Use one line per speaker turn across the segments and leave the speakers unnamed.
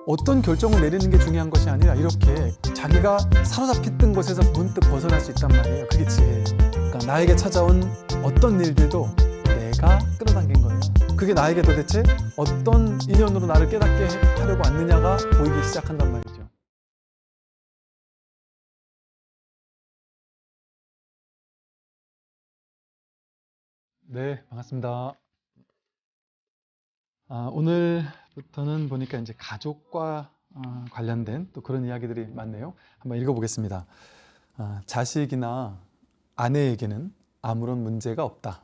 어떤 결정을 내리는 게 중요한 것이 아니라 이렇게 자기가 사로잡혔던 곳에서 문득 벗어날 수 있단 말이에요. 그게 지혜예요. 그러니까 나에게 찾아온 어떤 일들도 내가 끌어당긴 거예요. 그게 나에게 도대체 어떤 인연으로 나를 깨닫게 하려고 왔느냐가 보이기 시작한단 말이죠. 네, 반갑습니다. 오늘부터는 보니까 이제 가족과 관련된 또 그런 이야기들이 많네요. 한번 읽어보겠습니다. 자식이나 아내에게는 아무런 문제가 없다.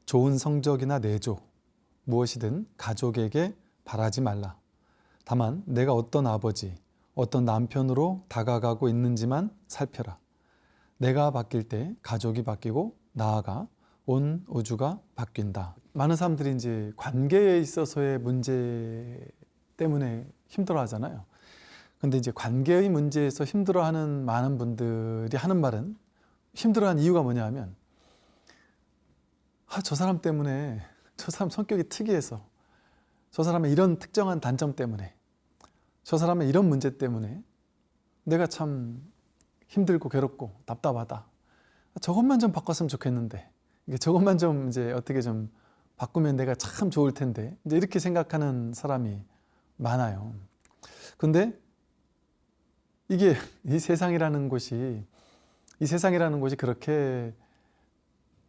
좋은 성적이나 내조, 무엇이든 가족에게 바라지 말라. 다만 내가 어떤 아버지, 어떤 남편으로 다가가고 있는지만 살펴라. 내가 바뀔 때 가족이 바뀌고 나아가 온 우주가 바뀐다. 많은 사람들이 이제 관계에 있어서의 문제 때문에 힘들어 하잖아요. 근데 이제 관계의 문제에서 힘들어하는 많은 분들이 하는 말은, 힘들어하는 이유가 뭐냐 하면, 저 사람 때문에, 저 사람 성격이 특이해서, 저 사람의 이런 특정한 단점 때문에, 저 사람의 이런 문제 때문에 내가 참 힘들고 괴롭고 답답하다. 저것만 좀 바꿨으면 좋겠는데, 저것만 좀 이제 어떻게 좀 바꾸면 내가 참 좋을 텐데, 이제 이렇게 생각하는 사람이 많아요. 근데 이게 이 세상이라는 곳이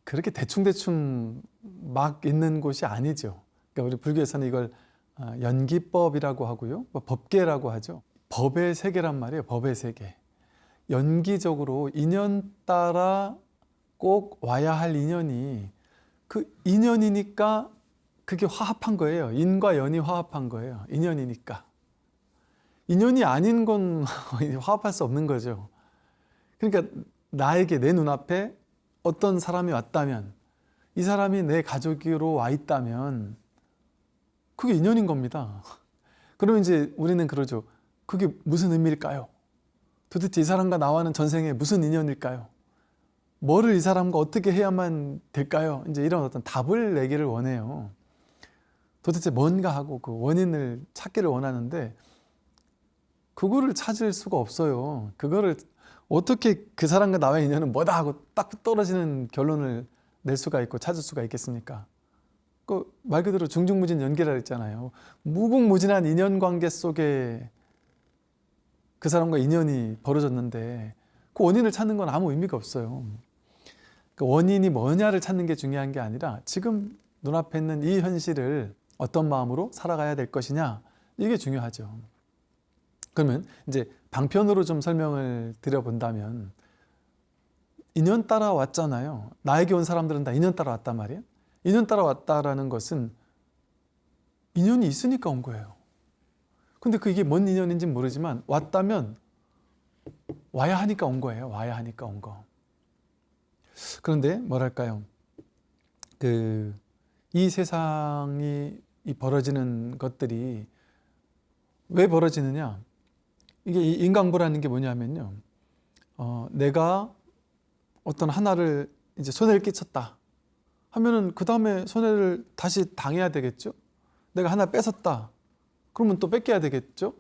그렇게 대충대충 막 있는 곳이 아니죠. 그러니까 우리 불교에서는 이걸 연기법이라고 하고요, 법계라고 하죠. 법의 세계란 말이에요. 법의 세계. 연기적으로 인연 따라 꼭 와야 할 인연이 그 인연이니까 그게 화합한 거예요. 인과 연이 화합한 거예요. 인연이니까. 인연이 아닌 건 화합할 수 없는 거죠. 그러니까 나에게, 내 눈앞에 어떤 사람이 왔다면, 이 사람이 내 가족으로 와 있다면 그게 인연인 겁니다. 그러면 이제 우리는 그러죠. 그게 무슨 의미일까요? 도대체 이 사람과 나와는 전생에 무슨 인연일까요? 뭐를 이 사람과 어떻게 해야만 될까요? 이제 이런 어떤 답을 내기를 원해요. 도대체 뭔가 하고 그 원인을 찾기를 원하는데 그거를 찾을 수가 없어요. 그거를 어떻게 그 사람과 나와의 인연은 뭐다 하고 딱 떨어지는 결론을 낼 수가 있고 찾을 수가 있겠습니까? 그 말 그대로 중중무진 연계라 했잖아요. 무궁무진한 인연관계 속에 그 사람과 인연이 벌어졌는데 그 원인을 찾는 건 아무 의미가 없어요. 그 원인이 뭐냐를 찾는 게 중요한 게 아니라 지금 눈앞에 있는 이 현실을 어떤 마음으로 살아가야 될 것이냐, 이게 중요하죠. 그러면 이제 방편으로 좀 설명을 드려본다면, 인연 따라 왔잖아요. 나에게 온 사람들은 다 인연 따라 왔단 말이에요. 인연 따라 왔다라는 것은 인연이 있으니까 온 거예요. 근데 그게 뭔 인연인지는 모르지만 왔다면 와야 하니까 온 거예요. 와야 하니까 온 거. 그런데 뭐랄까요, 이 세상이 벌어지는 것들이 왜 벌어지느냐, 이게 이 인강부라는 게 뭐냐면요, 내가 어떤 하나를 이제 손해를 끼쳤다 하면은 그 다음에 손해를 다시 당해야 되겠죠. 내가 하나 뺏었다 그러면 또 뺏겨야 되겠죠.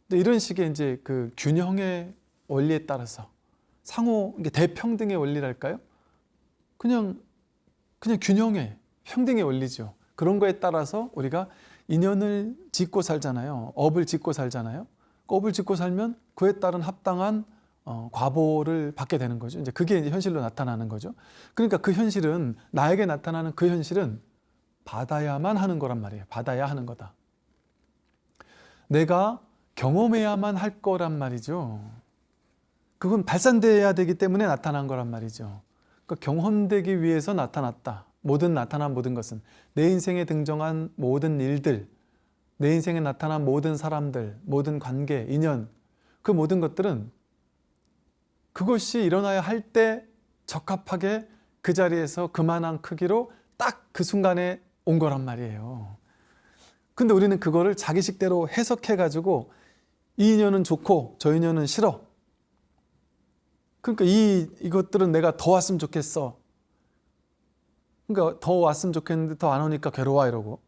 근데 이런 식의 이제 그 균형의 원리에 따라서 상호, 이게 대평등의 원리랄까요? 그냥 균형의, 평등의 원리죠. 그런 거에 따라서 우리가 인연을 짓고 살잖아요. 업을 짓고 살잖아요. 그 업을 짓고 살면 그에 따른 합당한 과보를 받게 되는 거죠. 이제 그게 이제 현실로 나타나는 거죠. 그러니까 그 현실은, 나에게 나타나는 그 현실은 받아야만 하는 거란 말이에요. 받아야 하는 거다. 내가 경험해야만 할 거란 말이죠. 그건 발산돼야 되기 때문에 나타난 거란 말이죠. 그러니까 경험되기 위해서 나타났다. 나타난 모든 것은, 내 인생에 등장한 모든 일들, 내 인생에 나타난 모든 사람들, 모든 관계, 인연, 그 모든 것들은 그것이 일어나야 할 때 적합하게 그 자리에서 그만한 크기로 딱 그 순간에 온 거란 말이에요. 근데 우리는 그거를 자기식대로 해석해가지고 이 인연은 좋고 저 인연은 싫어. 그러니까 이것들은 내가 더 왔으면 좋겠어. 그러니까 더 왔으면 좋겠는데 더 안 오니까 괴로워 이러고,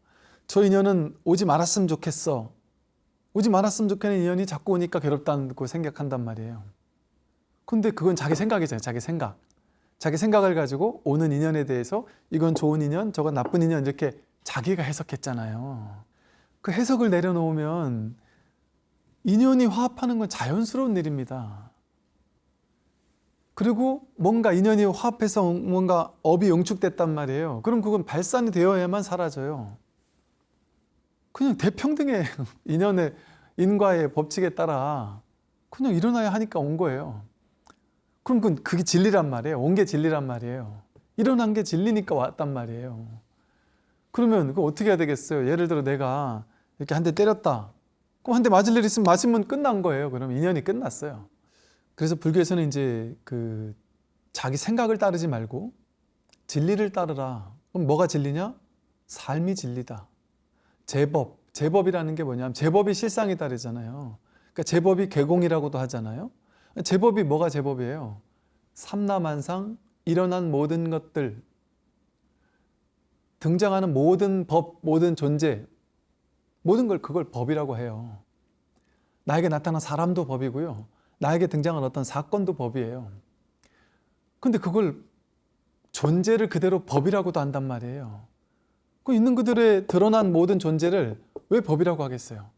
저 인연은 오지 말았으면 좋겠어. 오지 말았으면 좋겠는 인연이 자꾸 오니까 괴롭다고 생각한단 말이에요. 근데 그건 자기 생각이잖아요. 자기 생각. 자기 생각을 가지고 오는 인연에 대해서 이건 좋은 인연, 저건 나쁜 인연 이렇게 자기가 해석했잖아요. 그 해석을 내려놓으면 인연이 화합하는 건 자연스러운 일입니다. 그리고 뭔가 인연이 화합해서 뭔가 업이 응축됐단 말이에요. 그럼 그건 발산이 되어야만 사라져요. 그냥 대평등의 인연의 인과의 법칙에 따라 그냥 일어나야 하니까 온 거예요. 그럼 그게 진리란 말이에요. 온 게 진리란 말이에요. 일어난 게 진리니까 왔단 말이에요. 그러면 그거 어떻게 해야 되겠어요? 예를 들어 내가 이렇게 한 대 때렸다. 그럼 한 대 맞을 일 있으면 맞으면 끝난 거예요. 그럼 인연이 끝났어요. 그래서 불교에서는 이제 자기 생각을 따르지 말고 진리를 따르라. 그럼 뭐가 진리냐? 삶이 진리다. 제법이라는 게 뭐냐면 제법이 실상이다 그러잖아요. 그러니까 제법이 개공이라고도 하잖아요. 제법이 뭐가 제법이에요? 삼라만상 일어난 모든 것들, 등장하는 모든 법, 모든 존재, 모든 걸 그걸 법이라고 해요. 나에게 나타난 사람도 법이고요. 나에게 등장한 어떤 사건도 법이에요. 근데 그걸 존재를 그대로 법이라고도 한단 말이에요. 그 있는 그들의 드러난 모든 존재를 왜 법이라고 하겠어요?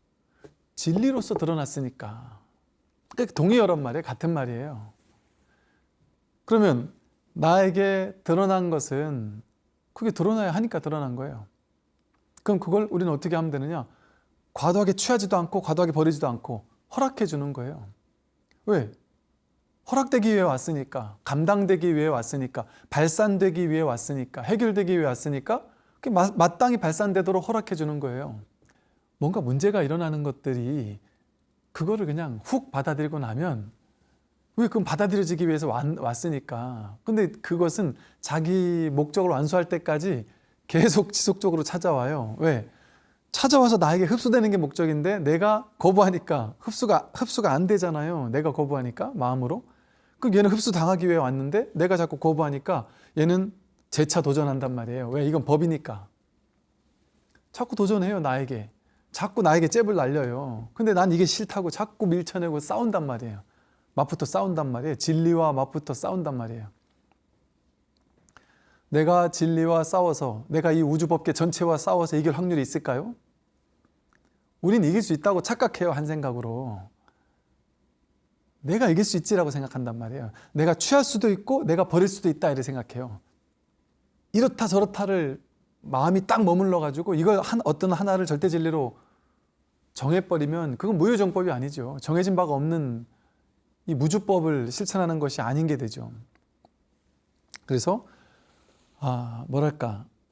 진리로서 드러났으니까. 그러니까 동의어란 말이에요. 같은 말이에요. 그러면 나에게 드러난 것은 그게 드러나야 하니까 드러난 거예요. 그럼 그걸 우리는 어떻게 하면 되느냐? 과도하게 취하지도 않고 과도하게 버리지도 않고 허락해 주는 거예요. 왜? 허락되기 위해 왔으니까, 감당되기 위해 왔으니까, 발산되기 위해 왔으니까, 해결되기 위해 왔으니까 마땅히 발산되도록 허락해 주는 거예요. 뭔가 문제가 일어나는 것들이 그거를 그냥 훅 받아들이고 나면 왜 그건 받아들여지기 위해서 왔으니까. 근데 그것은 자기 목적을 완수할 때까지 계속 지속적으로 찾아와요. 왜? 찾아와서 나에게 흡수되는 게 목적인데 내가 거부하니까 흡수가 안 되잖아요. 내가 거부하니까 마음으로. 그럼 얘는 흡수 당하기 위해 왔는데 내가 자꾸 거부하니까 얘는 재차 도전한단 말이에요. 왜? 이건 법이니까. 자꾸 도전해요, 나에게. 자꾸 나에게 잽을 날려요. 근데 난 이게 싫다고 자꾸 밀쳐내고 싸운단 말이에요. 맞붙어 싸운단 말이에요. 진리와 맞붙어 싸운단 말이에요. 내가 진리와 싸워서, 내가 이 우주법계 전체와 싸워서 이길 확률이 있을까요? 우린 이길 수 있다고 착각해요, 한 생각으로. 내가 이길 수 있지라고 생각한단 말이에요. 내가 취할 수도 있고 내가 버릴 수도 있다 이렇게 생각해요. 이렇다 저렇다를 마음이 딱 머물러 가지고 이걸 어떤 하나를 절대 진리로 정해버리면 그건 무효정법이 아니죠. 정해진 바가 없는 이 무주법을 실천하는 것이 아닌 게 되죠. 그래서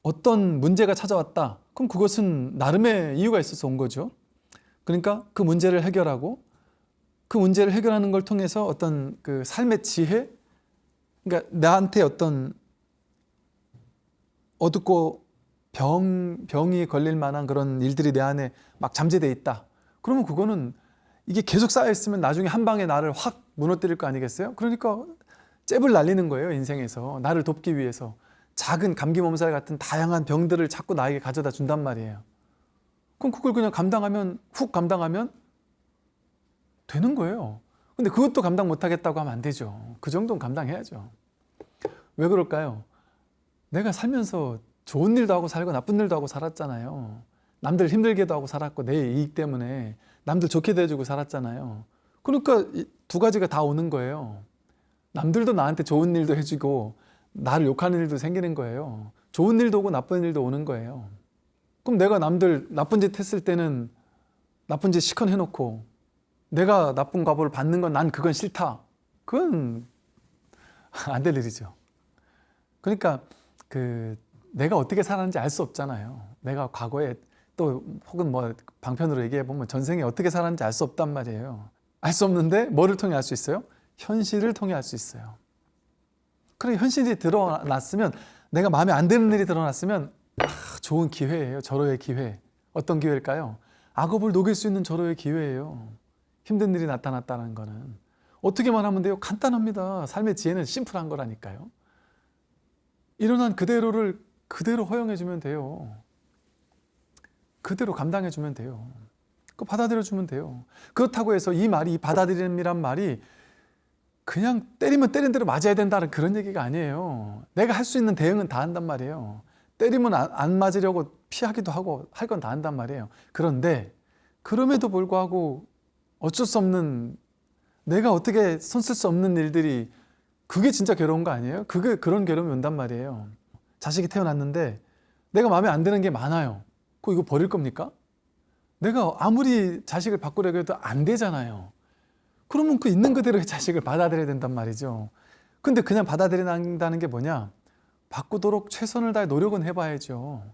어떤 문제가 찾아왔다. 그럼 그것은 나름의 이유가 있어서 온 거죠. 그러니까 그 문제를 해결하고 그 문제를 해결하는 걸 통해서 어떤 그 삶의 지혜, 그러니까 나한테 어떤 어둡고 병이 걸릴 만한 그런 일들이 내 안에 막 잠재되어 있다. 그러면 그거는 이게 계속 쌓여있으면 나중에 한 방에 나를 확 무너뜨릴 거 아니겠어요? 그러니까 잽을 날리는 거예요, 인생에서. 나를 돕기 위해서. 작은 감기 몸살 같은 다양한 병들을 자꾸 나에게 가져다 준단 말이에요. 그럼 그걸 그냥 훅 감당하면 되는 거예요. 근데 그것도 감당 못하겠다고 하면 안 되죠. 그 정도는 감당해야죠. 왜 그럴까요? 내가 살면서 좋은 일도 하고 살고 나쁜 일도 하고 살았잖아요. 남들 힘들게도 하고 살았고 내 이익 때문에 남들 좋게 대해주고 살았잖아요. 그러니까 두 가지가 다 오는 거예요. 남들도 나한테 좋은 일도 해주고 나를 욕하는 일도 생기는 거예요. 좋은 일도 오고 나쁜 일도 오는 거예요. 그럼 내가 남들 나쁜 짓 했을 때는 나쁜 짓 시컨 해놓고 내가 나쁜 값을 받는 건 난 그건 싫다. 그건 안 될 일이죠. 그러니까 내가 어떻게 살았는지 알 수 없잖아요. 내가 과거에 또 혹은 뭐 방편으로 얘기해 보면 전생에 어떻게 살았는지 알 수 없단 말이에요. 알 수 없는데 뭐를 통해 알 수 있어요? 현실을 통해 알 수 있어요. 그래 현실이 드러났으면 내가 마음에 안 드는 일이 드러났으면 좋은 기회예요. 절호의 기회. 어떤 기회일까요? 악업을 녹일 수 있는 절호의 기회예요. 힘든 일이 나타났다는 거는. 어떻게만 하면 돼요? 간단합니다. 삶의 지혜는 심플한 거라니까요. 일어난 그대로를 그대로 허용해 주면 돼요. 그대로 감당해 주면 돼요. 그거 받아들여주면 돼요. 그렇다고 해서 이 말이, 이 받아들임이란 말이 그냥 때리면 때린 대로 맞아야 된다는 그런 얘기가 아니에요. 내가 할 수 있는 대응은 다 한단 말이에요. 때리면 안 맞으려고 피하기도 하고 할 건 다 한단 말이에요. 그런데 그럼에도 불구하고 어쩔 수 없는, 내가 어떻게 손 쓸 수 없는 일들이, 그게 진짜 괴로운 거 아니에요? 그런 괴로움이 온단 말이에요. 자식이 태어났는데 내가 마음에 안 드는 게 많아요. 이거 버릴 겁니까? 내가 아무리 자식을 바꾸려고 해도 안 되잖아요. 그러면 그 있는 그대로의 자식을 받아들여야 된단 말이죠. 근데 그냥 받아들인다는 게 뭐냐? 바꾸도록 최선을 다해 노력은 해봐야죠.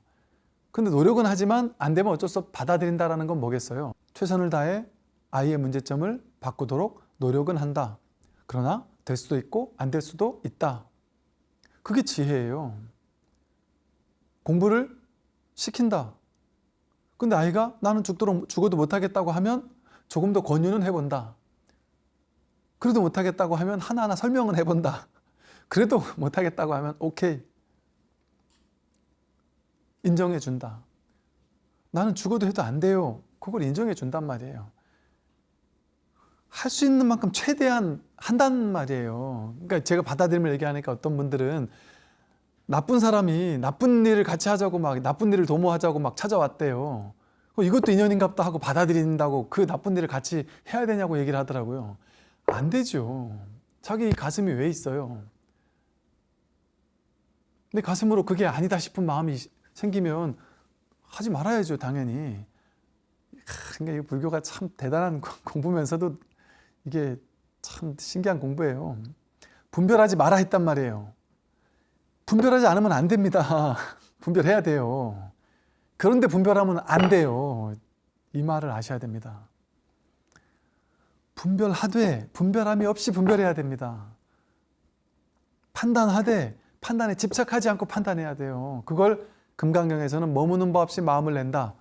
근데 노력은 하지만 안 되면 어쩔 수 없이 받아들인다라는 건 뭐겠어요? 최선을 다해 아이의 문제점을 바꾸도록 노력은 한다. 그러나 될 수도 있고 안 될 수도 있다. 그게 지혜예요. 공부를 시킨다. 근데 아이가 나는 죽어도 못하겠다고 하면 조금 더 권유는 해본다. 그래도 못하겠다고 하면 하나하나 설명은 해본다. 그래도 못하겠다고 하면 오케이, 인정해준다. 나는 죽어도 해도 안 돼요. 그걸 인정해준단 말이에요. 할 수 있는 만큼 최대한 한다는 말이에요. 그러니까 제가 받아들임을 얘기하니까 어떤 분들은 나쁜 사람이 나쁜 일을 같이 하자고 막 나쁜 일을 도모하자고 막 찾아왔대요. 이것도 인연인갑다 하고 받아들인다고 그 나쁜 일을 같이 해야 되냐고 얘기를 하더라고요. 안 되죠. 자기 가슴이 왜 있어요? 내 가슴으로 그게 아니다 싶은 마음이 생기면 하지 말아야죠, 당연히. 그러니까 이 불교가 참 대단한 공부면서도 이게 참 신기한 공부예요. 분별하지 마라 했단 말이에요. 분별하지 않으면 안 됩니다. 분별해야 돼요. 그런데 분별하면 안 돼요. 이 말을 아셔야 됩니다. 분별하되 분별함이 없이 분별해야 됩니다. 판단하되 판단에 집착하지 않고 판단해야 돼요. 그걸 금강경에서는 머무는 법 없이 마음을 낸다.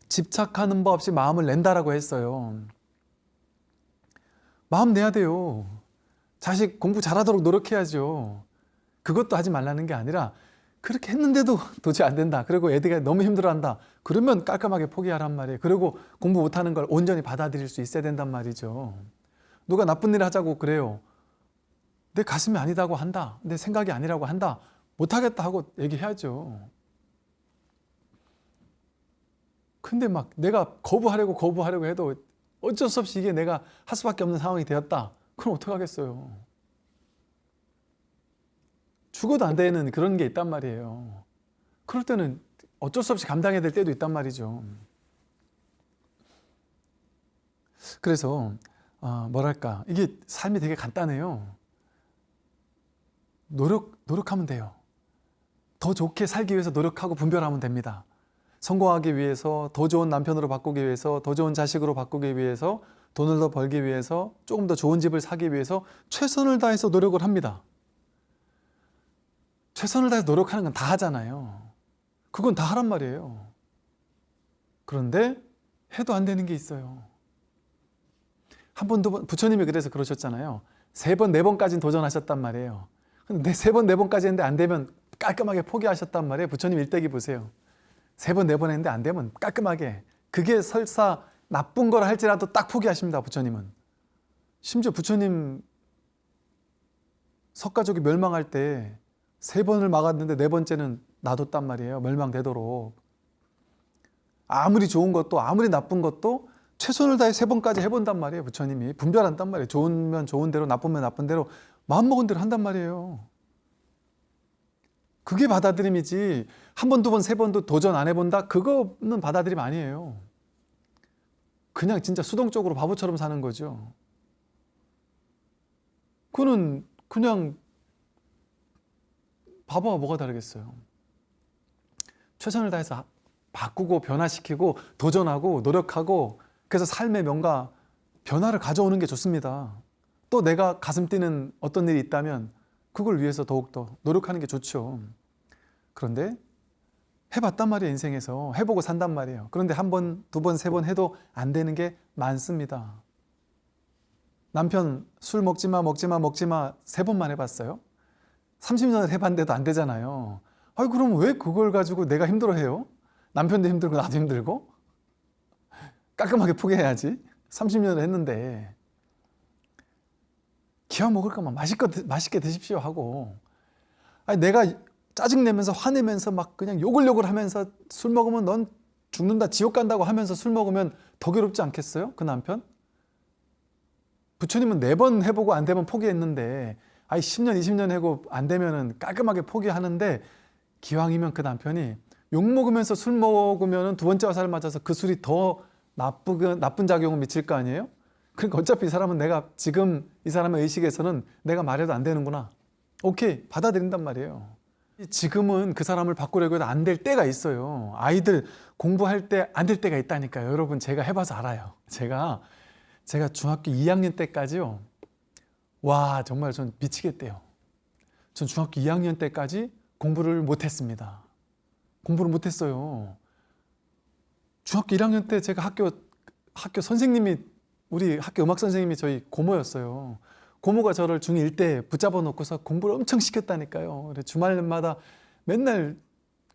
집착하는 법 없이 마음을 낸다라고 했어요. 마음 내야 돼요. 자식 공부 잘하도록 노력해야죠. 그것도 하지 말라는 게 아니라 그렇게 했는데도 도저히 안 된다. 그리고 애들이 너무 힘들어한다. 그러면 깔끔하게 포기하란 말이에요. 그리고 공부 못하는 걸 온전히 받아들일 수 있어야 된단 말이죠. 누가 나쁜 일을 하자고 그래요. 내 가슴이 아니다고 한다. 내 생각이 아니라고 한다. 못하겠다 하고 얘기해야죠. 근데 막 내가 거부하려고 해도 어쩔 수 없이 이게 내가 할 수밖에 없는 상황이 되었다. 그럼 어떡하겠어요. 죽어도 안 되는 그런 게 있단 말이에요. 그럴 때는 어쩔 수 없이 감당해야 될 때도 있단 말이죠. 그래서 뭐랄까, 이게 삶이 되게 간단해요. 노력하면 돼요. 더 좋게 살기 위해서 노력하고 분별하면 됩니다. 성공하기 위해서, 더 좋은 남편으로 바꾸기 위해서, 더 좋은 자식으로 바꾸기 위해서, 돈을 더 벌기 위해서, 조금 더 좋은 집을 사기 위해서 최선을 다해서 노력을 합니다. 최선을 다해서 노력하는 건 다 하잖아요. 그건 다 하란 말이에요. 그런데 해도 안 되는 게 있어요. 한 번, 두 번, 부처님이 그래서 그러셨잖아요. 3번, 4번까지는 도전하셨단 말이에요. 근데 3번, 4번까지 했는데 안 되면 깔끔하게 포기하셨단 말이에요. 부처님 일대기 보세요. 3번, 4번 했는데 안 되면 깔끔하게. 그게 설사 나쁜 걸 할지라도 딱 포기하십니다, 부처님은. 심지어 부처님 석가족이 멸망할 때 3번을 막았는데 4번째는 놔뒀단 말이에요. 멸망되도록. 아무리 좋은 것도 아무리 나쁜 것도 최선을 다해 3번까지 해본단 말이에요. 부처님이 분별한단 말이에요. 좋으면 좋은 대로, 나쁘면 나쁜 대로 마음먹은 대로 한단 말이에요. 그게 받아들임이지. 한 번, 두 번, 3번도 도전 안 해본다? 그거는 받아들임 아니에요. 그냥 진짜 수동적으로 바보처럼 사는 거죠. 그거는 그냥 바보와 뭐가 다르겠어요. 최선을 다해서 바꾸고 변화시키고 도전하고 노력하고, 그래서 삶의 뭔가 변화를 가져오는 게 좋습니다. 또 내가 가슴 뛰는 어떤 일이 있다면 그걸 위해서 더욱더 노력하는 게 좋죠. 그런데 해봤단 말이에요. 인생에서 해보고 산단 말이에요. 그런데 한 번, 두 번, 3번 해도 안 되는 게 많습니다. 남편 술 먹지 마 3번만 해봤어요. 30년을 해봤는데도 안 되잖아요. 그럼 왜 그걸 가지고 내가 힘들어해요? 남편도 힘들고 나도 힘들고 깔끔하게 포기해야지. 30년을 했는데 기왕 먹을 거면 맛있게 드십시오 하고, 아니 내가 짜증내면서 화내면서 막 그냥 욕을 하면서 술 먹으면 넌 죽는다 지옥 간다고 하면서 술 먹으면 더 괴롭지 않겠어요? 그 남편? 부처님은 4번 해보고 안 되면 포기했는데 10년 20년 해고 안 되면은 깔끔하게 포기하는데, 기왕이면 그 남편이 욕 먹으면서 술 먹으면 2번째 화살을 맞아서 그 술이 더 나쁜 작용을 미칠 거 아니에요? 그러니까 어차피 이 사람은 내가 지금 이 사람의 의식에서는 내가 말해도 안 되는구나, 오케이 받아들인단 말이에요. 지금은 그 사람을 바꾸려고 해도 안 될 때가 있어요. 아이들 공부할 때 안 될 때가 있다니까요. 여러분 제가 해봐서 알아요. 제가 중학교 2학년 때까지요, 와 정말 전 미치겠대요. 전 중학교 2학년 때까지 공부를 못했습니다. 공부를 못했어요. 중학교 1학년 때 제가 학교 선생님이, 우리 학교 음악 선생님이 저희 고모였어요. 고모가 저를 중1 때 붙잡아 놓고서 공부를 엄청 시켰다니까요. 주말마다 맨날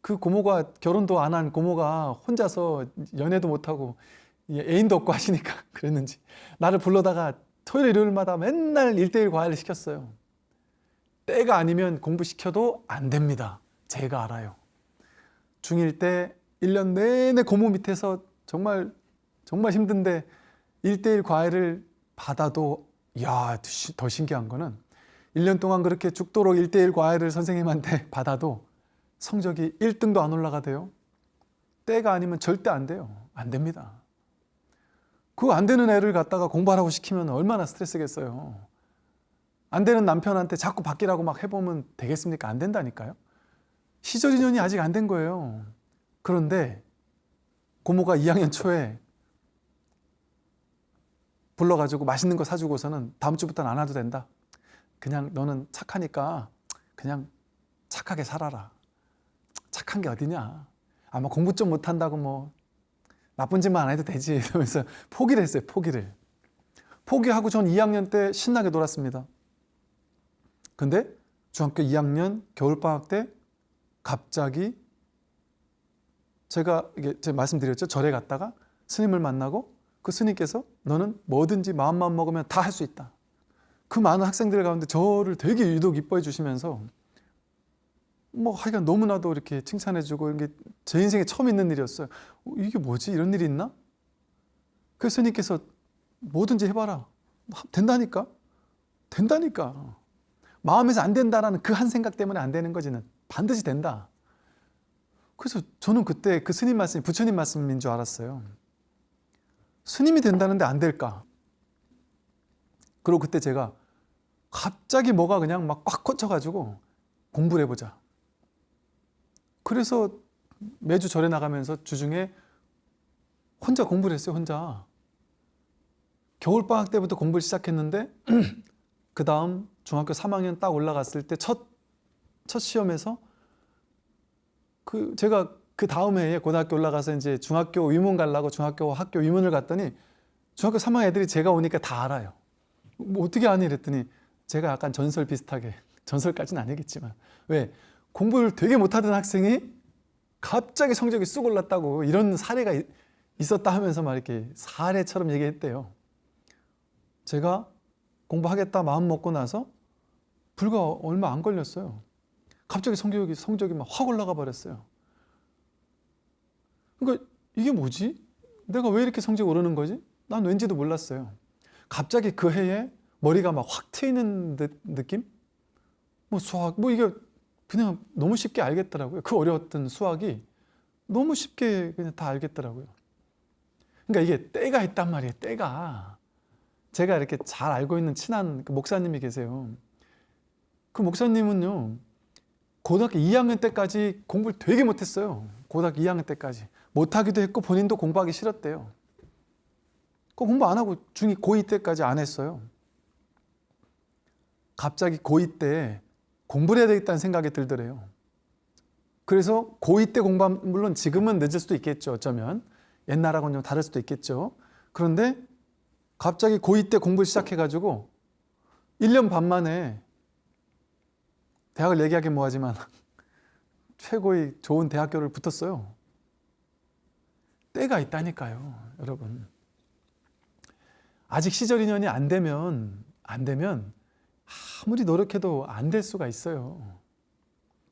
그 고모가, 결혼도 안 한 고모가 혼자서 연애도 못하고 애인도 없고 하시니까 그랬는지 나를 불러다가 토요일 일요일마다 맨날 1대1 과외를 시켰어요. 때가 아니면 공부시켜도 안 됩니다. 제가 알아요. 중1 때 1년 내내 고모 밑에서 정말 힘든데 1대1 과외를 받아도, 이야 더 신기한 거는 1년 동안 그렇게 죽도록 1대1 과외를 선생님한테 받아도 성적이 1등도 안 올라가대요. 때가 아니면 절대 안 돼요. 안 됩니다. 그 안 되는 애를 갖다가 공부하라고 시키면 얼마나 스트레스겠어요. 안 되는 남편한테 자꾸 바뀌라고 막 해보면 되겠습니까? 안 된다니까요. 시절 인연이 아직 안 된 거예요. 그런데 고모가 2학년 초에 불러가지고 맛있는 거 사주고서는 다음 주부터는 안 와도 된다. 그냥 너는 착하니까 그냥 착하게 살아라. 착한 게 어디냐. 아마 공부 좀 못한다고 뭐 나쁜 짓만 안 해도 되지 이러면서 포기를 했어요. 포기하고 전 2학년 때 신나게 놀았습니다. 근데 중학교 2학년 겨울방학 때 갑자기 제가 말씀드렸죠. 절에 갔다가 스님을 만나고 그 스님께서 너는 뭐든지 마음만 먹으면 다 할 수 있다. 그 많은 학생들 가운데 저를 되게 유독 이뻐해 주시면서 뭐 하여간 너무나도 이렇게 칭찬해주고, 이게 제 인생에 처음 있는 일이었어요. 이게 뭐지? 이런 일이 있나? 그 스님께서 뭐든지 해봐라. 된다니까? 마음에서 안 된다라는 그 한 생각 때문에 안 되는 거지는 반드시 된다. 그래서 저는 그때 그 스님 말씀이 부처님 말씀인 줄 알았어요. 스님이 된다는데 안 될까? 그리고 그때 제가 갑자기 뭐가 그냥 막 꽉 꽂혀가지고 공부를 해보자. 그래서 매주 절에 나가면서 주중에 혼자 공부를 했어요. 혼자. 겨울방학 때부터 공부를 시작했는데 그 다음 중학교 3학년 딱 올라갔을 때 첫 시험에서 제가 그 다음 해에 고등학교 올라가서 이제 중학교 위문 가려고 학교 위문을 갔더니 중학교 3학년 애들이 제가 오니까 다 알아요. 뭐 어떻게 아니? 이랬더니 제가 약간 전설 비슷하게, 전설까지는 아니겠지만, 왜 공부를 되게 못하던 학생이 갑자기 성적이 쑥 올랐다고 이런 사례가 있었다 하면서 막 이렇게 사례처럼 얘기했대요. 제가 공부하겠다 마음 먹고 나서 불과 얼마 안 걸렸어요. 갑자기 성적이 막 확 올라가 버렸어요. 그러니까 이게 뭐지? 내가 왜 이렇게 성적이 오르는 거지? 난 왠지도 몰랐어요. 갑자기 그 해에 머리가 막 확 트이는 느낌? 뭐 수학, 뭐 이게 그냥 너무 쉽게 알겠더라고요. 그 어려웠던 수학이 너무 쉽게 그냥 다 알겠더라고요. 그러니까 이게 때가 있단 말이에요. 때가. 제가 이렇게 잘 알고 있는 친한 그 목사님이 계세요. 그 목사님은요, 고등학교 2학년 때까지 공부를 되게 못했어요. 고등학교 2학년 때까지. 못하기도 했고 본인도 공부하기 싫었대요. 그 공부 안 하고 고2 때까지 안 했어요. 갑자기 고2 때 공부를 해야 되겠다는 생각이 들더래요. 그래서 고2 때 공부하면, 물론 지금은 늦을 수도 있겠죠. 어쩌면 옛날하고는 좀 다를 수도 있겠죠. 그런데 갑자기 고2 때 공부를 시작해가지고 1년 반 만에, 대학을 얘기하긴 뭐하지만 최고의 좋은 대학교를 붙었어요. 때가 있다니까요, 여러분. 아직 시절 인연이 안 되면 아무리 노력해도 안 될 수가 있어요.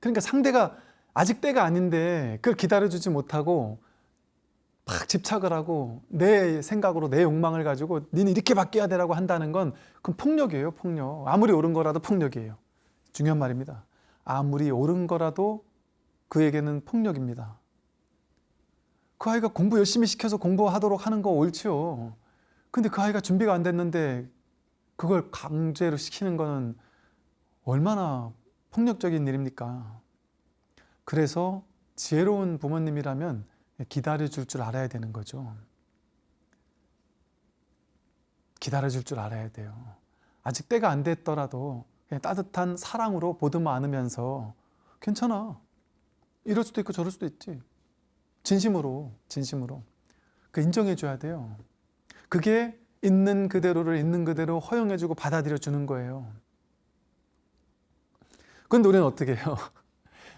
그러니까 상대가 아직 때가 아닌데 그걸 기다려주지 못하고 막 집착을 하고 내 생각으로 내 욕망을 가지고 니는 이렇게 바뀌어야 되라고 한다는 건 그건 폭력이에요, 폭력. 아무리 옳은 거라도 폭력이에요. 중요한 말입니다. 아무리 옳은 거라도 그에게는 폭력입니다. 그 아이가 공부 열심히 시켜서 공부하도록 하는 거 옳지요. 근데 그 아이가 준비가 안 됐는데 그걸 강제로 시키는 거는 얼마나 폭력적인 일입니까? 그래서 지혜로운 부모님이라면 기다려줄 줄 알아야 되는 거죠. 기다려줄 줄 알아야 돼요. 아직 때가 안 됐더라도 그냥 따뜻한 사랑으로 보듬어 안으면서 괜찮아. 이럴 수도 있고 저럴 수도 있지. 진심으로 그 인정해줘야 돼요. 그게 있는 그대로를 있는 그대로 허용해주고 받아들여주는 거예요. 근데 우리는 어떻게 해요?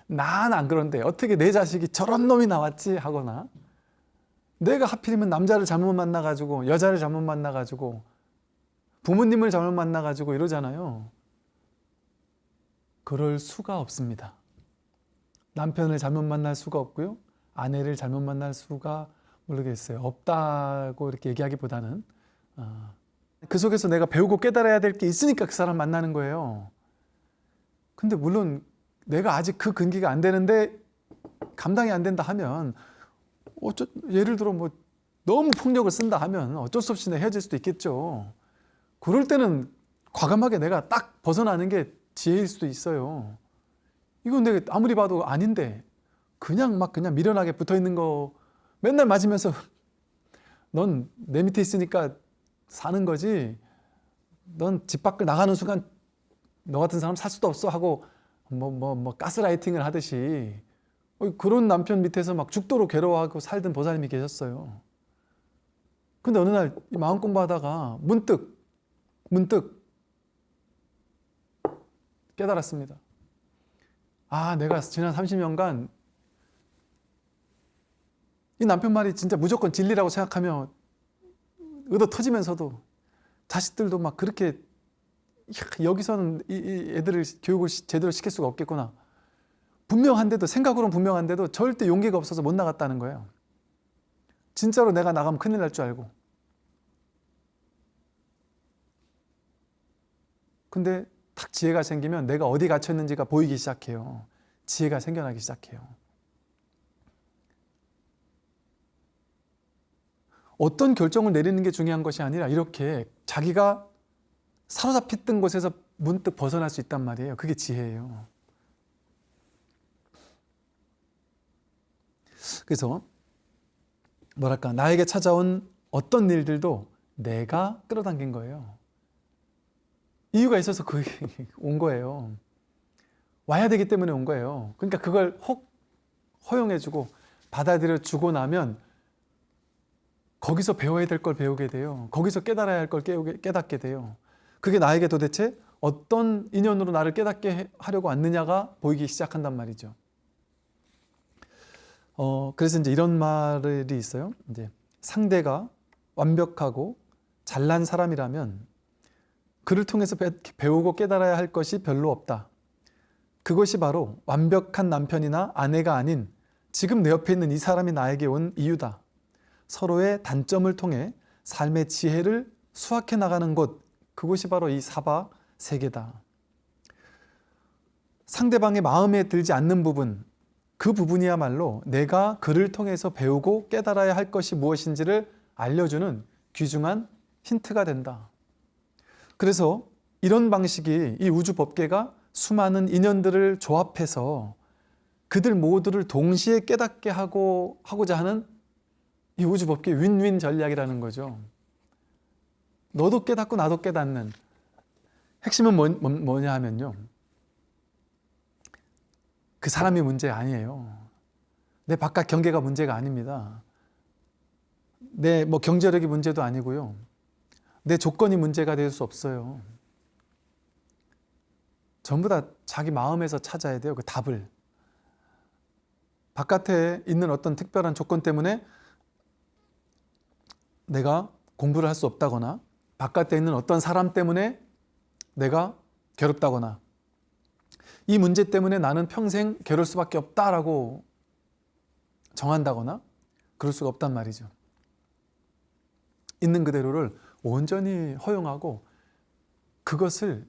난 안 그런데 어떻게 내 자식이 저런 놈이 나왔지 하거나 내가 하필이면 남자를 잘못 만나가지고 여자를 잘못 만나가지고 부모님을 잘못 만나가지고 이러잖아요. 그럴 수가 없습니다. 남편을 잘못 만날 수가 없고요. 아내를 잘못 만날 수가 모르겠어요. 없다고 이렇게 얘기하기보다는 그 속에서 내가 배우고 깨달아야 될 게 있으니까 그 사람 만나는 거예요. 근데 물론 내가 아직 그 근기가 안 되는데 감당이 안 된다 하면 예를 들어 뭐 너무 폭력을 쓴다 하면 어쩔 수 없이 헤어질 수도 있겠죠. 그럴 때는 과감하게 내가 딱 벗어나는 게 지혜일 수도 있어요. 이건 내가 아무리 봐도 아닌데 그냥 미련하게 붙어 있는 거 맨날 맞으면서 넌 내 밑에 있으니까 사는 거지. 넌 집 밖을 나가는 순간 너 같은 사람 살 수도 없어 하고 가스라이팅을 하듯이 그런 남편 밑에서 막 죽도록 괴로워하고 살던 보살님이 계셨어요. 근데 어느 날 마음 공부하다가 문득 깨달았습니다. 아, 내가 지난 30년간 이 남편 말이 진짜 무조건 진리라고 생각하며 얻어 터지면서도 자식들도 막 그렇게 여기서는 이 애들을 교육을 제대로 시킬 수가 없겠구나. 분명한데도 생각으로는 분명한데도 절대 용기가 없어서 못 나갔다는 거예요. 진짜로 내가 나가면 큰일 날 줄 알고. 근데 딱 지혜가 생기면 내가 어디 갇혀 있는지가 보이기 시작해요. 지혜가 생겨나기 시작해요. 어떤 결정을 내리는 게 중요한 것이 아니라 이렇게 자기가 사로잡혔던 곳에서 문득 벗어날 수 있단 말이에요. 그게 지혜예요. 그래서 나에게 찾아온 어떤 일들도 내가 끌어당긴 거예요. 이유가 있어서 온 거예요. 와야 되기 때문에 온 거예요. 그러니까 그걸 허용해주고 받아들여주고 나면 거기서 배워야 될 걸 배우게 돼요. 거기서 깨달아야 할 걸 깨닫게 돼요. 그게 나에게 도대체 어떤 인연으로 나를 깨닫게 하려고 왔느냐가 보이기 시작한단 말이죠. 그래서 이제 이런 말이 있어요. 이제 상대가 완벽하고 잘난 사람이라면 그를 통해서 배우고 깨달아야 할 것이 별로 없다. 그것이 바로 완벽한 남편이나 아내가 아닌 지금 내 옆에 있는 이 사람이 나에게 온 이유다. 서로의 단점을 통해 삶의 지혜를 수확해 나가는 곳, 그곳이 바로 이 사바 세계다. 상대방의 마음에 들지 않는 부분, 그 부분이야말로 내가 그를 통해서 배우고 깨달아야 할 것이 무엇인지를 알려주는 귀중한 힌트가 된다. 그래서 이런 방식이 이 우주 법계가 수많은 인연들을 조합해서 그들 모두를 동시에 깨닫게 하고자 하는 이 우주 법계 윈윈 전략이라는 거죠. 너도 깨닫고 나도 깨닫는 핵심은 뭐냐 하면요. 그 사람이 문제 아니에요. 내 바깥 경계가 문제가 아닙니다. 내 경제력이 문제도 아니고요. 내 조건이 문제가 될 수 없어요. 전부 다 자기 마음에서 찾아야 돼요. 그 답을. 바깥에 있는 어떤 특별한 조건 때문에 내가 공부를 할 수 없다거나 바깥에 있는 어떤 사람 때문에 내가 괴롭다거나 이 문제 때문에 나는 평생 괴로울 수밖에 없다라고 정한다거나 그럴 수가 없단 말이죠. 있는 그대로를 온전히 허용하고 그것을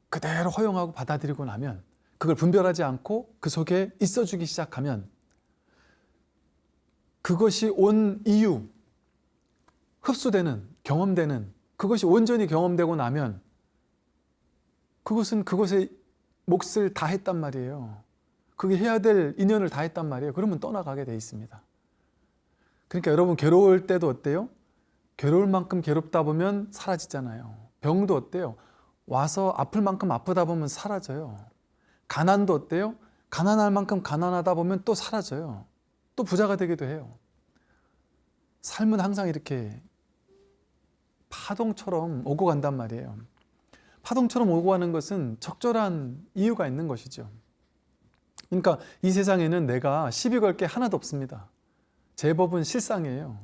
그대로 허용하고 받아들이고 나면, 그걸 분별하지 않고 그 속에 있어주기 시작하면, 그것이 온 이유, 흡수되는, 경험되는, 그것이 온전히 경험되고 나면 그것은 그것에 몫을 다 했단 말이에요. 그게 해야 될 인연을 다 했단 말이에요. 그러면 떠나가게 돼 있습니다. 그러니까 여러분 괴로울 때도 어때요? 괴로울 만큼 괴롭다 보면 사라지잖아요. 병도 어때요? 와서 아플 만큼 아프다 보면 사라져요. 가난도 어때요? 가난할 만큼 가난하다 보면 또 사라져요. 또 부자가 되기도 해요. 삶은 항상 이렇게 파동처럼 오고 간단 말이에요. 파동처럼 오고 가는 것은 적절한 이유가 있는 것이죠. 그러니까 이 세상에는 내가 시비 걸 게 하나도 없습니다. 제 법은 실상이에요.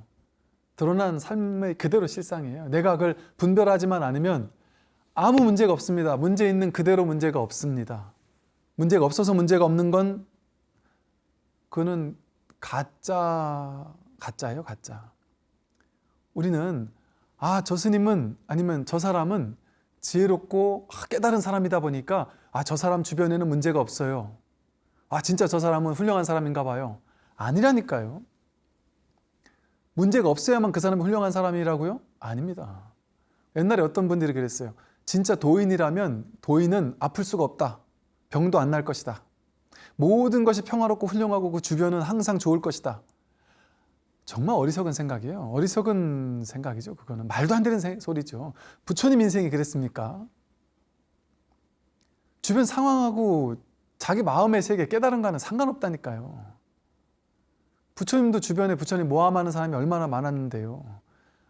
드러난 삶의 그대로 실상이에요. 내가 그걸 분별하지만 않으면 아무 문제가 없습니다. 문제 있는 그대로 문제가 없습니다. 문제가 없어서 문제가 없는 건 그거는 가짜예요, 가짜. 우리는 저 스님은 아니면 저 사람은 지혜롭고 깨달은 사람이다 보니까 저 사람 주변에는 문제가 없어요. 진짜 저 사람은 훌륭한 사람인가 봐요. 아니라니까요. 문제가 없어야만 그 사람이 훌륭한 사람이라고요? 아닙니다. 옛날에 어떤 분들이 그랬어요. 진짜 도인이라면 도인은 아플 수가 없다. 병도 안 날 것이다. 모든 것이 평화롭고 훌륭하고 그 주변은 항상 좋을 것이다. 정말 어리석은 생각이에요. 어리석은 생각이죠. 그거는 말도 안 되는 소리죠. 부처님 인생이 그랬습니까? 주변 상황하고 자기 마음의 세계, 깨달은 거는 상관없다니까요. 부처님도 주변에 부처님 모함하는 사람이 얼마나 많았는데요.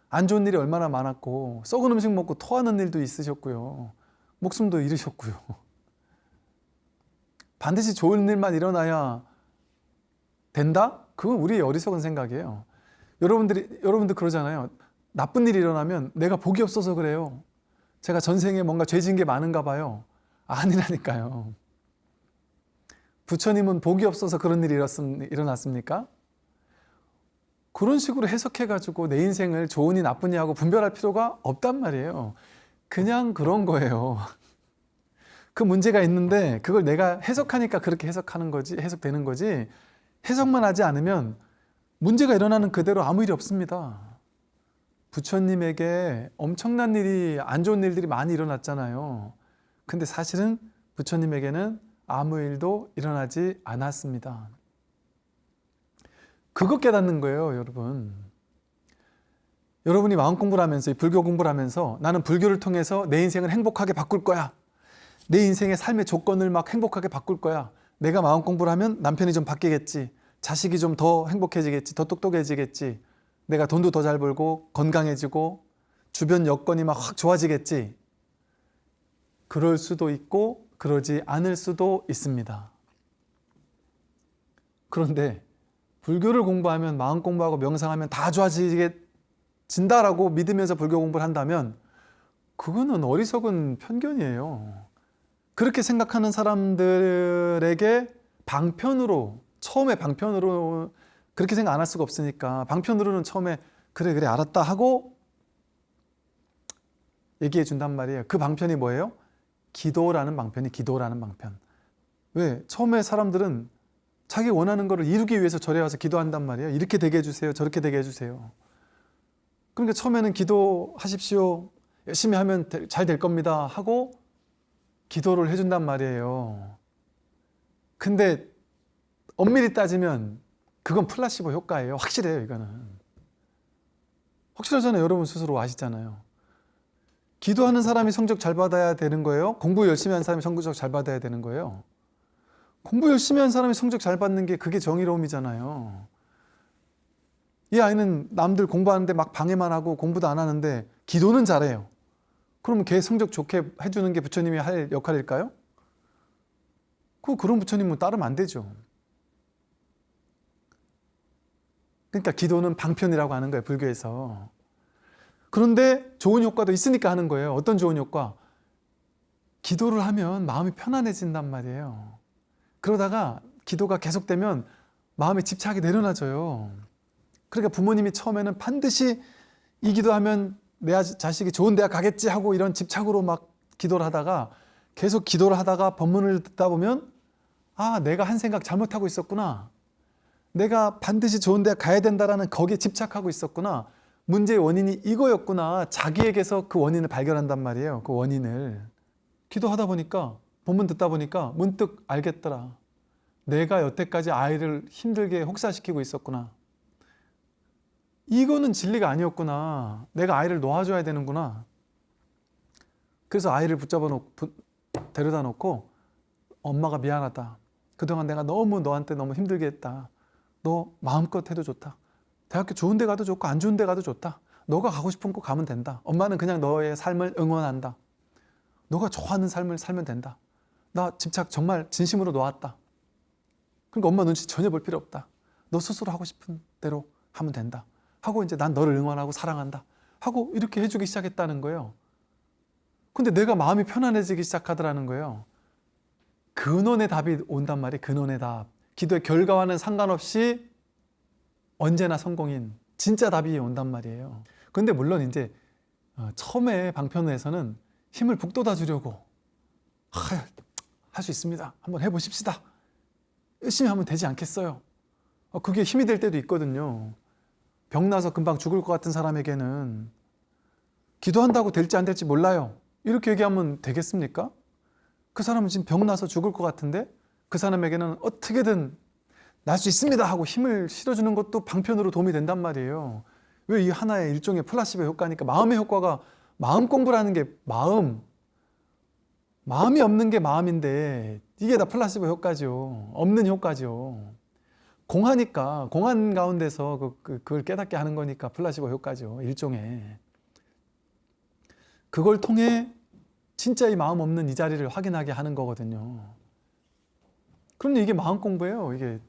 안 좋은 일이 얼마나 많았고 썩은 음식 먹고 토하는 일도 있으셨고요. 목숨도 잃으셨고요. 반드시 좋은 일만 일어나야 된다? 그건 우리의 어리석은 생각이에요. 여러분들 그러잖아요. 나쁜 일이 일어나면 내가 복이 없어서 그래요. 제가 전생에 뭔가 죄 지은 게 많은가 봐요. 아니라니까요. 부처님은 복이 없어서 그런 일이 일어났습니까? 그런 식으로 해석해가지고 내 인생을 좋으니 나쁘니 하고 분별할 필요가 없단 말이에요. 그냥 그런 거예요. 그 문제가 있는데 그걸 내가 해석하니까 그렇게 해석되는 거지, 해석만 하지 않으면 문제가 일어나는 그대로 아무 일이 없습니다. 부처님에게 엄청난 일이, 안 좋은 일들이 많이 일어났잖아요. 근데 사실은 부처님에게는 아무 일도 일어나지 않았습니다. 그거 깨닫는 거예요, 여러분. 여러분이 마음 공부를 하면서, 불교 공부를 하면서 나는 불교를 통해서 내 인생을 행복하게 바꿀 거야. 내 인생의 삶의 조건을 막 행복하게 바꿀 거야. 내가 마음 공부를 하면 남편이 좀 바뀌겠지. 자식이 좀 더 행복해지겠지. 더 똑똑해지겠지. 내가 돈도 더 잘 벌고 건강해지고 주변 여건이 막 확 좋아지겠지. 그럴 수도 있고 그러지 않을 수도 있습니다. 그런데 불교를 공부하면, 마음 공부하고 명상하면 다 좋아지진다라고 믿으면서 불교 공부를 한다면 그거는 어리석은 편견이에요. 그렇게 생각하는 사람들에게 처음에 방편으로 그렇게 생각 안 할 수가 없으니까 방편으로는 처음에 그래 알았다 하고 얘기해 준단 말이에요. 그 방편이 뭐예요? 기도라는 방편. 왜? 처음에 사람들은 자기 원하는 거를 이루기 위해서 절에 와서 기도한단 말이에요. 이렇게 되게 해주세요. 저렇게 되게 해주세요. 그러니까 처음에는 기도하십시오. 열심히 하면 잘 될 겁니다. 하고 기도를 해준단 말이에요. 근데 엄밀히 따지면 그건 플라시보 효과예요. 확실해요, 이거는. 확실하잖아요. 여러분 스스로 아시잖아요. 기도하는 사람이 성적 잘 받아야 되는 거예요? 공부 열심히 하는 사람이 성적 잘 받아야 되는 거예요? 공부 열심히 하는 사람이 성적 잘 받는 게 그게 정의로움이잖아요. 이 아이는 남들 공부하는데 막 방해만 하고 공부도 안 하는데 기도는 잘해요. 그러면 걔 성적 좋게 해주는 게 부처님이 할 역할일까요? 그런 부처님은 따르면 안 되죠. 그러니까 기도는 방편이라고 하는 거예요, 불교에서. 그런데 좋은 효과도 있으니까 하는 거예요. 어떤 좋은 효과? 기도를 하면 마음이 편안해진단 말이에요. 그러다가 기도가 계속되면 마음의 집착이 내려놔져요. 그러니까 부모님이 처음에는 반드시 이 기도하면 내 자식이 좋은 대학 가겠지 하고 이런 집착으로 막 기도를 하다가 계속 기도를 하다가 법문을 듣다 보면 아, 내가 한 생각 잘못하고 있었구나. 내가 반드시 좋은 대학 가야 된다라는 거기에 집착하고 있었구나. 문제의 원인이 이거였구나. 자기에게서 그 원인을 발견한단 말이에요. 그 원인을. 기도하다 보니까 본문 듣다 보니까 문득 알겠더라. 내가 여태까지 아이를 힘들게 혹사시키고 있었구나. 이거는 진리가 아니었구나. 내가 아이를 놓아줘야 되는구나. 그래서 아이를 데려다 놓고 엄마가 미안하다. 그동안 내가 너무 너한테 너무 힘들게 했다. 너 마음껏 해도 좋다. 대학교 좋은 데 가도 좋고 안 좋은 데 가도 좋다. 너가 가고 싶은 곳 가면 된다. 엄마는 그냥 너의 삶을 응원한다. 너가 좋아하는 삶을 살면 된다. 나 집착 정말 진심으로 놓았다. 그러니까 엄마 눈치 전혀 볼 필요 없다. 너 스스로 하고 싶은 대로 하면 된다. 하고 이제 난 너를 응원하고 사랑한다. 하고 이렇게 해주기 시작했다는 거예요. 근데 내가 마음이 편안해지기 시작하더라는 거예요. 근원의 답이 온단 말이에요. 근원의 답. 기도의 결과와는 상관없이 언제나 성공인 진짜 답이 온단 말이에요. 근데 물론 이제 처음에 방편에서는 힘을 북돋아 주려고 할 수 있습니다. 한번 해보십시다. 열심히 하면 되지 않겠어요? 그게 힘이 될 때도 있거든요. 병나서 금방 죽을 것 같은 사람에게는 기도한다고 될지 안 될지 몰라요. 이렇게 얘기하면 되겠습니까? 그 사람은 지금 병나서 죽을 것 같은데 그 사람에게는 어떻게든 날 수 있습니다 하고 힘을 실어주는 것도 방편으로 도움이 된단 말이에요. 왜? 이 하나의 일종의 플라시보 효과니까. 마음의 효과가, 마음 공부라는 게 마음이 없는 게 마음인데 이게 다 플라시보 효과죠. 없는 효과죠. 공하니까, 공한 가운데서 그걸 깨닫게 하는 거니까 플라시보 효과죠. 일종의. 그걸 통해 진짜 이 마음 없는 이 자리를 확인하게 하는 거거든요. 그런데 이게 마음 공부예요. 이게.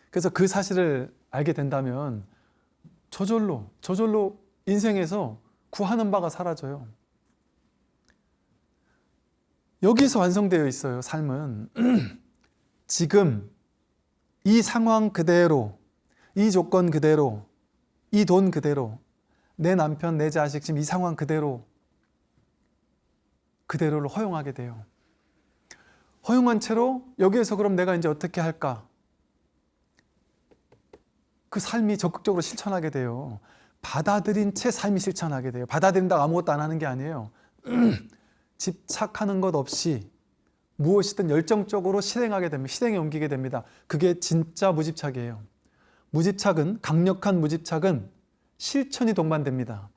그래서 그 사실을 알게 된다면 저절로 인생에서 구하는 바가 사라져요. 여기서 완성되어 있어요. 삶은. 지금 이 상황 그대로, 이 조건 그대로, 이 돈 그대로, 내 남편, 내 자식 지금 이 상황 그대로를 허용하게 돼요. 허용한 채로 여기에서 그럼 내가 이제 어떻게 할까? 그 삶이 적극적으로 실천하게 돼요. 받아들인 채 삶이 실천하게 돼요. 받아들인다고 아무것도 안 하는 게 아니에요. 집착하는 것 없이 무엇이든 열정적으로 실행하게 됩니다. 실행에 옮기게 됩니다. 그게 진짜 무집착이에요. 강력한 무집착은 실천이 동반됩니다.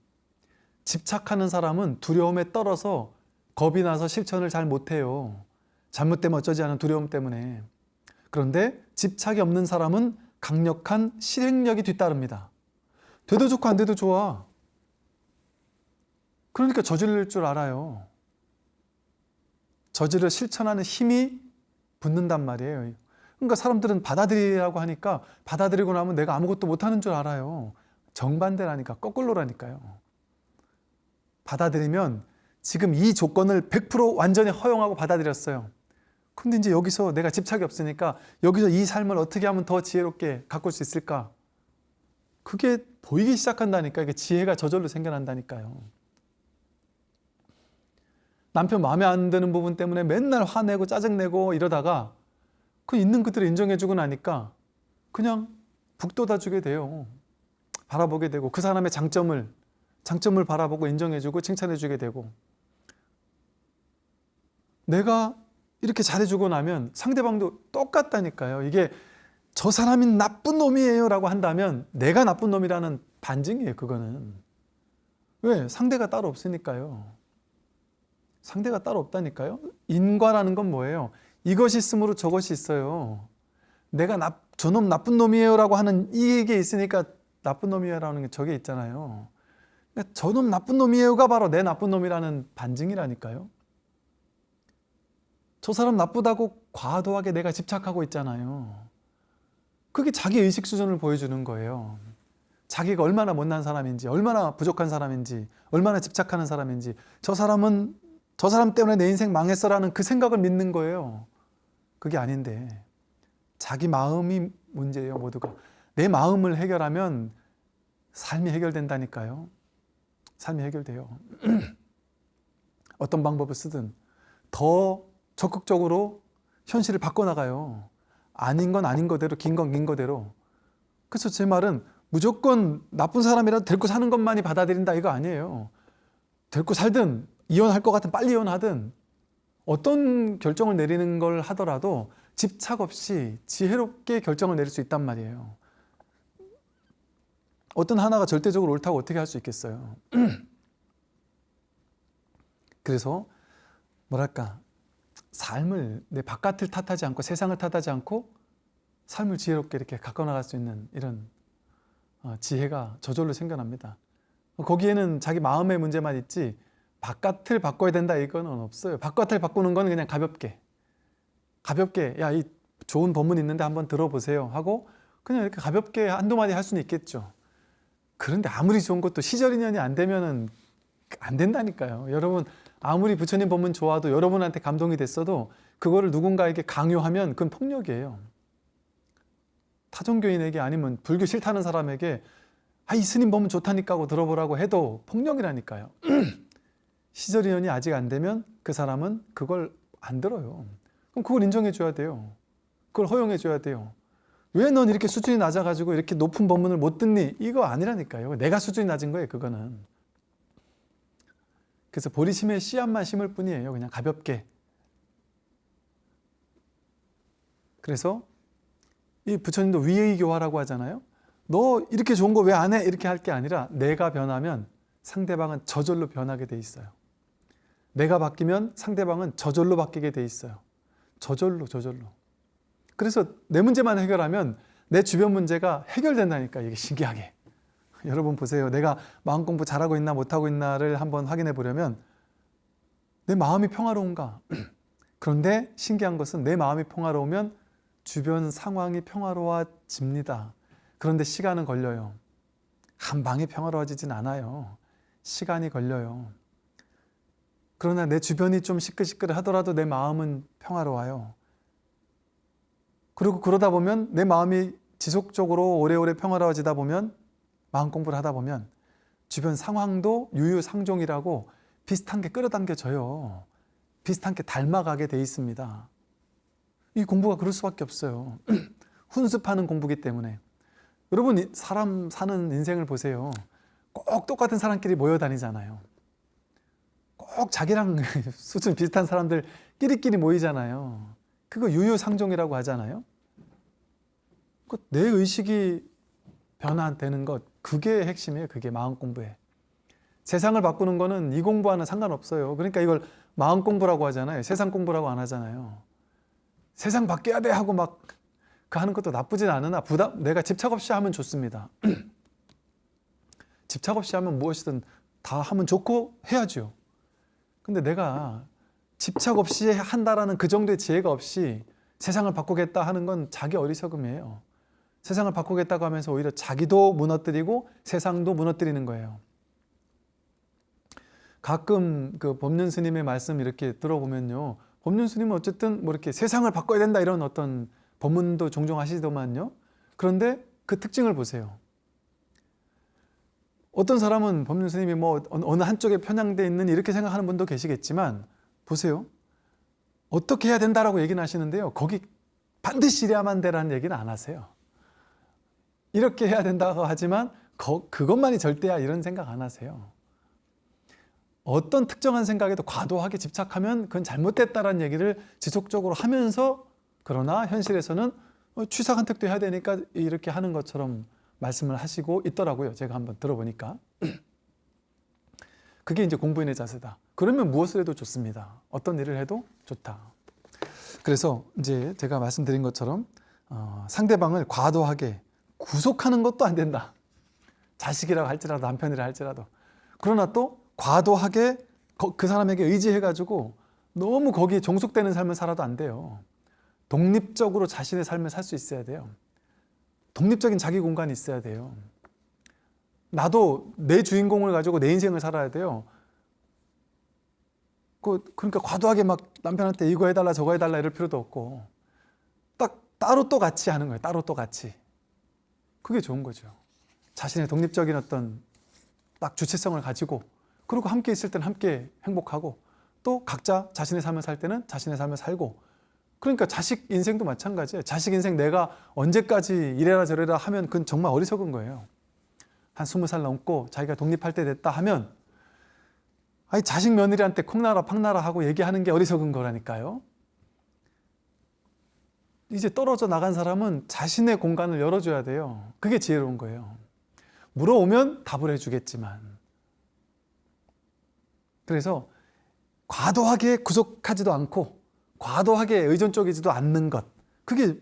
집착하는 사람은 두려움에 떨어서 겁이 나서 실천을 잘 못해요. 잘못되면 어쩌지 않은 두려움 때문에. 그런데 집착이 없는 사람은 강력한 실행력이 뒤따릅니다. 돼도 좋고 안 돼도 좋아. 그러니까 저지를 줄 알아요. 저지를 실천하는 힘이 붙는단 말이에요. 그러니까 사람들은 받아들이라고 하니까 받아들이고 나면 내가 아무것도 못하는 줄 알아요. 정반대라니까, 거꾸로라니까요. 받아들이면 지금 이 조건을 100% 완전히 허용하고 받아들였어요. 근데 이제 여기서 내가 집착이 없으니까 여기서 이 삶을 어떻게 하면 더 지혜롭게 가꿀 수 있을까? 그게 보이기 시작한다니까. 이게 지혜가 저절로 생겨난다니까요. 남편 마음에 안 드는 부분 때문에 맨날 화내고 짜증내고 이러다가 그 있는 그대로 인정해주고 나니까 그냥 북돋아주게 돼요. 바라보게 되고 그 사람의 장점을 바라보고 인정해주고 칭찬해주게 되고, 내가 이렇게 잘해주고 나면 상대방도 똑같다니까요. 이게 저 사람이 나쁜 놈이에요 라고 한다면 내가 나쁜 놈이라는 반증이에요. 그거는. 왜? 상대가 따로 없으니까요. 상대가 따로 없다니까요. 인과라는 건 뭐예요? 이것이 있으므로 저것이 있어요. 내가 저놈 나쁜 놈이에요 라고 하는 이게 있으니까 나쁜 놈이에요 라는 게 저게 있잖아요. 그러니까 저놈 나쁜 놈이에요가 바로 내 나쁜 놈이라는 반증이라니까요. 저 사람 나쁘다고 과도하게 내가 집착하고 있잖아요. 그게 자기 의식 수준을 보여주는 거예요. 자기가 얼마나 못난 사람인지, 얼마나 부족한 사람인지, 얼마나 집착하는 사람인지, 저 사람 때문에 내 인생 망했어라는 그 생각을 믿는 거예요. 그게 아닌데 자기 마음이 문제예요. 모두가 내 마음을 해결하면 삶이 해결된다니까요. 삶이 해결돼요. 어떤 방법을 쓰든 더 적극적으로 현실을 바꿔나가요. 아닌 건 아닌 거대로, 긴 건 긴 거대로. 그래서 제 말은 무조건 나쁜 사람이라도 데리고 사는 것만이 받아들인다 이거 아니에요. 데리고 살든 이혼할 것 같으면 빨리 이혼하든 어떤 결정을 내리는 걸 하더라도 집착 없이 지혜롭게 결정을 내릴 수 있단 말이에요. 어떤 하나가 절대적으로 옳다고 어떻게 할 수 있겠어요. 그래서 뭐랄까, 삶을 내 바깥을 탓하지 않고 세상을 탓하지 않고 삶을 지혜롭게 이렇게 가꿔 나갈 수 있는 이런 지혜가 저절로 생겨납니다. 거기에는 자기 마음의 문제만 있지 바깥을 바꿔야 된다 이거는 없어요. 바깥을 바꾸는 건 그냥 가볍게 야, 이 좋은 법문 있는데 한번 들어보세요 하고 그냥 이렇게 가볍게 한두 마디 할 수는 있겠죠. 그런데 아무리 좋은 것도 시절인연이 안 되면은 안 된다니까요. 여러분 아무리 부처님 법문 좋아도 여러분한테 감동이 됐어도 그거를 누군가에게 강요하면 그건 폭력이에요. 타종교인에게 아니면 불교 싫다는 사람에게 이 스님 법문 좋다니까 하고 들어보라고 해도 폭력이라니까요. 시절인연이 아직 안 되면 그 사람은 그걸 안 들어요. 그럼 그걸 인정해 줘야 돼요. 그걸 허용해 줘야 돼요. 왜 넌 이렇게 수준이 낮아가지고 이렇게 높은 법문을 못 듣니? 이거 아니라니까요. 내가 수준이 낮은 거예요, 그거는. 그래서 보리심의 씨앗만 심을 뿐이에요. 그냥 가볍게. 그래서 이 부처님도 위의교화라고 하잖아요. 너 이렇게 좋은 거 왜 안 해? 이렇게 할 게 아니라 내가 변하면 상대방은 저절로 변하게 돼 있어요. 내가 바뀌면 상대방은 저절로 바뀌게 돼 있어요. 저절로. 그래서 내 문제만 해결하면 내 주변 문제가 해결된다니까, 이게 신기하게. 여러분 보세요. 내가 마음 공부 잘하고 있나 못하고 있나를 한번 확인해 보려면 내 마음이 평화로운가? 그런데 신기한 것은 내 마음이 평화로우면 주변 상황이 평화로워집니다. 그런데 시간은 걸려요. 한 방에 평화로워지진 않아요. 시간이 걸려요. 그러나 내 주변이 좀 시끌시끌 하더라도 내 마음은 평화로워요. 그리고 그러다 보면 내 마음이 지속적으로 오래오래 평화로워지다 보면 마음 공부를 하다 보면 주변 상황도 유유상종이라고 비슷한 게 끌어당겨져요. 비슷한 게 닮아가게 돼 있습니다. 이 공부가 그럴 수밖에 없어요. 훈습하는 공부기 때문에. 여러분 사람 사는 인생을 보세요. 꼭 똑같은 사람끼리 모여 다니잖아요. 꼭 자기랑 수준 비슷한 사람들 끼리끼리 모이잖아요. 그거 유유상종이라고 하잖아요. 내 의식이 변화되는 것, 그게 핵심이에요. 그게 마음 공부에. 세상을 바꾸는 거는 이 공부와는 상관없어요. 그러니까 이걸 마음 공부라고 하잖아요. 세상 공부라고 안 하잖아요. 세상 바뀌어야 돼 하고 막 그 하는 것도 나쁘진 않으나 내가 집착 없이 하면 좋습니다. 집착 없이 하면 무엇이든 다 하면 좋고 해야죠. 근데 내가 집착 없이 한다라는 그 정도의 지혜가 없이 세상을 바꾸겠다 하는 건 자기 어리석음이에요. 세상을 바꾸겠다고 하면서 오히려 자기도 무너뜨리고 세상도 무너뜨리는 거예요. 가끔 그 법륜 스님의 말씀 이렇게 들어보면요. 법륜 스님은 어쨌든 뭐 이렇게 세상을 바꿔야 된다 이런 어떤 법문도 종종 하시더만요. 그런데 그 특징을 보세요. 어떤 사람은 법륜 스님이 뭐 어느 한쪽에 편향되어 있는 이렇게 생각하는 분도 계시겠지만 보세요. 어떻게 해야 된다라고 얘기는 하시는데요. 거기 반드시 이래야만 되라는 얘기는 안 하세요. 이렇게 해야 된다고 하지만 그것만이 절대야 이런 생각 안 하세요. 어떤 특정한 생각에도 과도하게 집착하면 그건 잘못됐다라는 얘기를 지속적으로 하면서 그러나 현실에서는 취사 선택도 해야 되니까 이렇게 하는 것처럼 말씀을 하시고 있더라고요. 제가 한번 들어보니까. 그게 이제 공부인의 자세다. 그러면 무엇을 해도 좋습니다. 어떤 일을 해도 좋다. 그래서 이제 제가 말씀드린 것처럼 상대방을 과도하게 구속하는 것도 안 된다. 자식이라고 할지라도 남편이라 할지라도. 그러나 또 과도하게 그 사람에게 의지해가지고 너무 거기에 종속되는 삶을 살아도 안 돼요. 독립적으로 자신의 삶을 살 수 있어야 돼요. 독립적인 자기 공간이 있어야 돼요. 나도 내 주인공을 가지고 내 인생을 살아야 돼요. 그러니까 과도하게 막 남편한테 이거 해달라 저거 해달라 이럴 필요도 없고 딱 따로 또 같이 하는 거예요. 따로 또 같이. 그게 좋은 거죠. 자신의 독립적인 어떤 딱 주체성을 가지고 그리고 함께 있을 때는 함께 행복하고 또 각자 자신의 삶을 살 때는 자신의 삶을 살고 그러니까 자식 인생도 마찬가지예요. 자식 인생 내가 언제까지 이래라 저래라 하면 그건 정말 어리석은 거예요. 한 20살 넘고 자기가 독립할 때 됐다 하면 아니 자식 며느리한테 콩나라 팡나라 하고 얘기하는 게 어리석은 거라니까요. 이제 떨어져 나간 사람은 자신의 공간을 열어줘야 돼요. 그게 지혜로운 거예요. 물어오면 답을 해주겠지만 그래서 과도하게 구속하지도 않고 과도하게 의존적이지도 않는 것 그게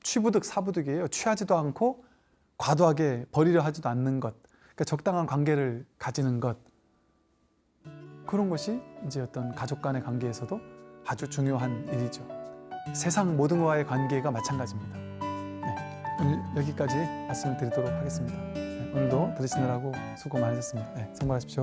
취부득 사부득이에요. 취하지도 않고 과도하게 버리려 하지도 않는 것 그러니까 적당한 관계를 가지는 것 그런 것이 이제 어떤 가족 간의 관계에서도 아주 중요한 일이죠. 세상 모든 것과의 관계가 마찬가지입니다. 네, 오늘 여기까지 말씀을 드리도록 하겠습니다. 네, 오늘도 들으시느라고 수고 많으셨습니다. 네, 성공하십시오.